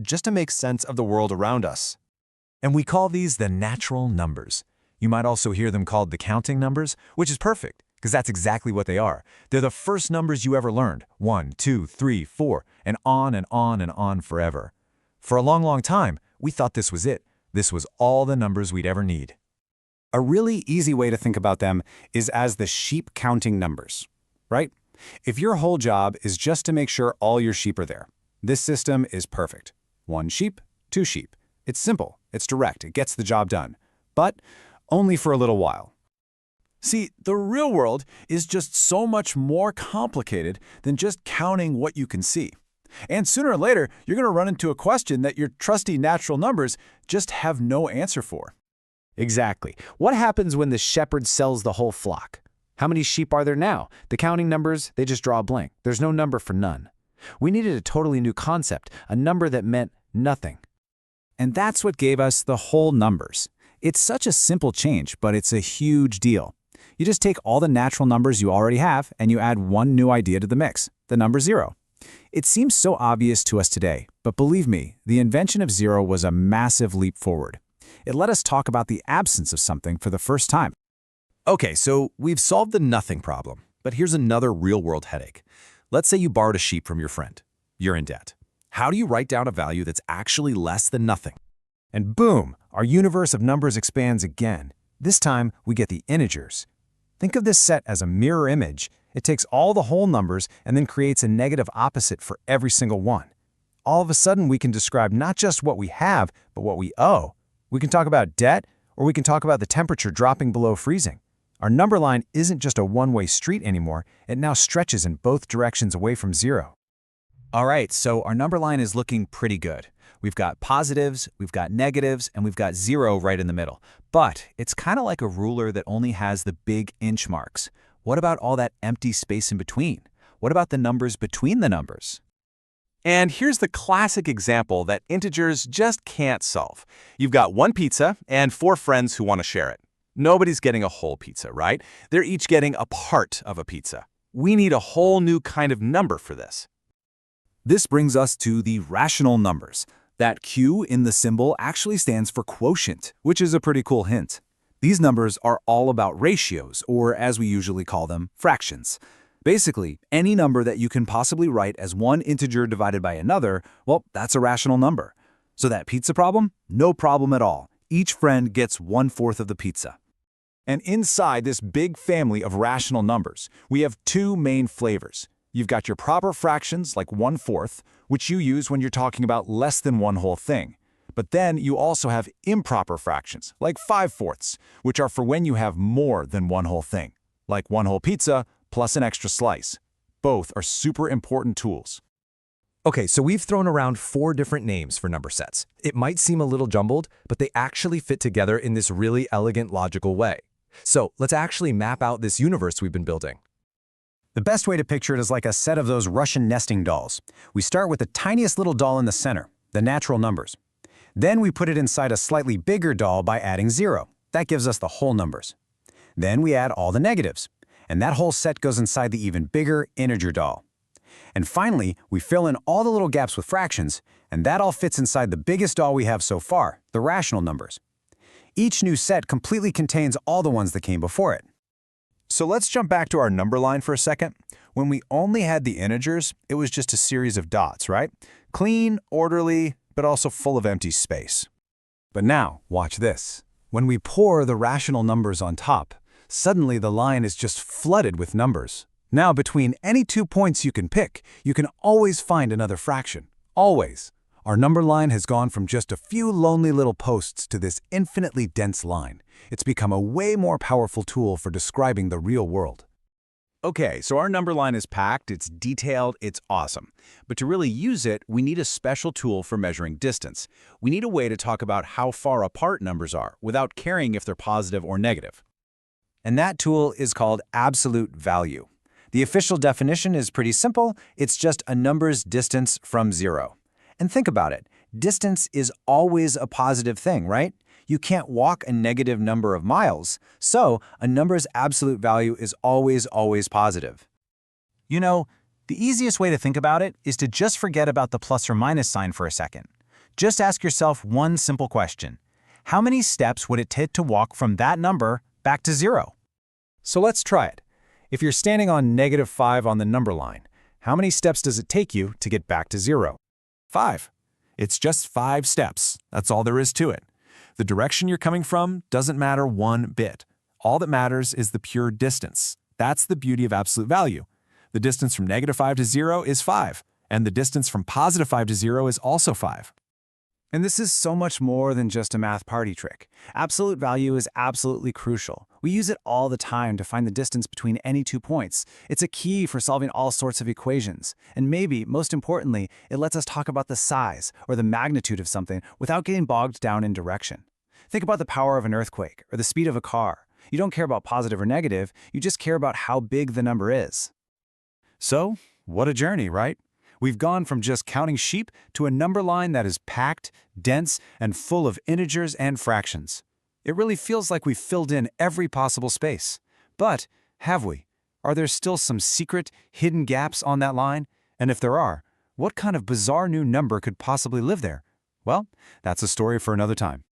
just to make sense of the world around us. And we call these the natural numbers. You might also hear them called the counting numbers, which is perfect, because that's exactly what they are. They're the first numbers you ever learned, 1, 2, 3, 4, and on and on and on forever. For a long, long time, we thought this was it. This was all the numbers we'd ever need. A really easy way to think about them is as the sheep counting numbers, right? If your whole job is just to make sure all your sheep are there, this system is perfect. 1 sheep, 2 sheep. It's simple, it's direct, it gets the job done. But only for a little while. See, the real world is just so much more complicated than just counting what you can see. And sooner or later, you're going to run into a question that your trusty natural numbers just have no answer for. Exactly. What happens when the shepherd sells the whole flock? How many sheep are there now? The counting numbers, they just draw a blank. There's no number for none. We needed a totally new concept, a number that meant nothing. And that's what gave us the whole numbers. It's such a simple change, but it's a huge deal. You just take all the natural numbers you already have and you add one new idea to the mix, the number 0. It seems so obvious to us today, but believe me, the invention of 0 was a massive leap forward. It let us talk about the absence of something for the first time. Okay, so we've solved the nothing problem, but here's another real-world headache. Let's say you borrowed a sheep from your friend. You're in debt. How do you write down a value that's actually less than nothing? And boom, our universe of numbers expands again. This time, we get the integers. Think of this set as a mirror image. It takes all the whole numbers and then creates a negative opposite for every single one. All of a sudden, we can describe not just what we have, but what we owe. We can talk about debt, or we can talk about the temperature dropping below freezing. Our number line isn't just a one-way street anymore. It now stretches in both directions away from 0. All right, so our number line is looking pretty good. We've got positives, we've got negatives, and we've got 0 right in the middle. But it's kind of like a ruler that only has the big inch marks. What about all that empty space in between? What about the numbers between the numbers? And here's the classic example that integers just can't solve. You've got 1 pizza and 4 friends who want to share it. Nobody's getting a whole pizza, right? They're each getting a part of a pizza. We need a whole new kind of number for this. This brings us to the rational numbers. That Q in the symbol actually stands for quotient, which is a pretty cool hint. These numbers are all about ratios, or as we usually call them, fractions. Basically, any number that you can possibly write as one integer divided by another, well, that's a rational number. So that pizza problem? No problem at all. Each friend gets 1/4 of the pizza. And inside this big family of rational numbers, we have 2 main flavors. You've got your proper fractions, like 1/4, which you use when you're talking about less than one whole thing. But then you also have improper fractions, like 5/4, which are for when you have more than one whole thing, like one whole pizza plus an extra slice. Both are super important tools. Okay, so we've thrown around 4 different names for number sets. It might seem a little jumbled, but they actually fit together in this really elegant, logical way. So let's actually map out this universe we've been building. The best way to picture it is like a set of those Russian nesting dolls. We start with the tiniest little doll in the center, the natural numbers. Then we put it inside a slightly bigger doll by adding 0. That gives us the whole numbers. Then we add all the negatives, and that whole set goes inside the even bigger integer doll. And finally, we fill in all the little gaps with fractions, and that all fits inside the biggest doll we have so far, the rational numbers. Each new set completely contains all the ones that came before it. So let's jump back to our number line for a second. When we only had the integers, it was just a series of dots, right? Clean, orderly, but also full of empty space. But now, watch this. When we pour the rational numbers on top, suddenly the line is just flooded with numbers. Now, between any 2 points you can pick, you can always find another fraction. Always. Our number line has gone from just a few lonely little posts to this infinitely dense line. It's become a way more powerful tool for describing the real world. Okay, so our number line is packed, it's detailed, it's awesome. But to really use it, we need a special tool for measuring distance. We need a way to talk about how far apart numbers are without caring if they're positive or negative. And that tool is called absolute value. The official definition is pretty simple. It's just a number's distance from 0. And think about it. Distance is always a positive thing, right? You can't walk a negative number of miles, so a number's absolute value is always positive. You know, the easiest way to think about it is to just forget about the plus or minus sign for a second. Just ask yourself one simple question. How many steps would it take to walk from that number back to 0? So let's try it. If you're standing on -5 on the number line, how many steps does it take you to get back to 0? 5. It's just 5 steps. That's all there is to it. The direction you're coming from doesn't matter one bit. All that matters is the pure distance. That's the beauty of absolute value. The distance from -5 to 0 is 5, and the distance from +5 to 0 is also 5. And this is so much more than just a math party trick. Absolute value is absolutely crucial. We use it all the time to find the distance between any 2 points. It's a key for solving all sorts of equations. And maybe, most importantly, it lets us talk about the size or the magnitude of something without getting bogged down in direction. Think about the power of an earthquake or the speed of a car. You don't care about positive or negative, you just care about how big the number is. So, what a journey, right? We've gone from just counting sheep to a number line that is packed, dense, and full of integers and fractions. It really feels like we've filled in every possible space. But have we? Are there still some secret, hidden gaps on that line? And if there are, what kind of bizarre new number could possibly live there? Well, that's a story for another time.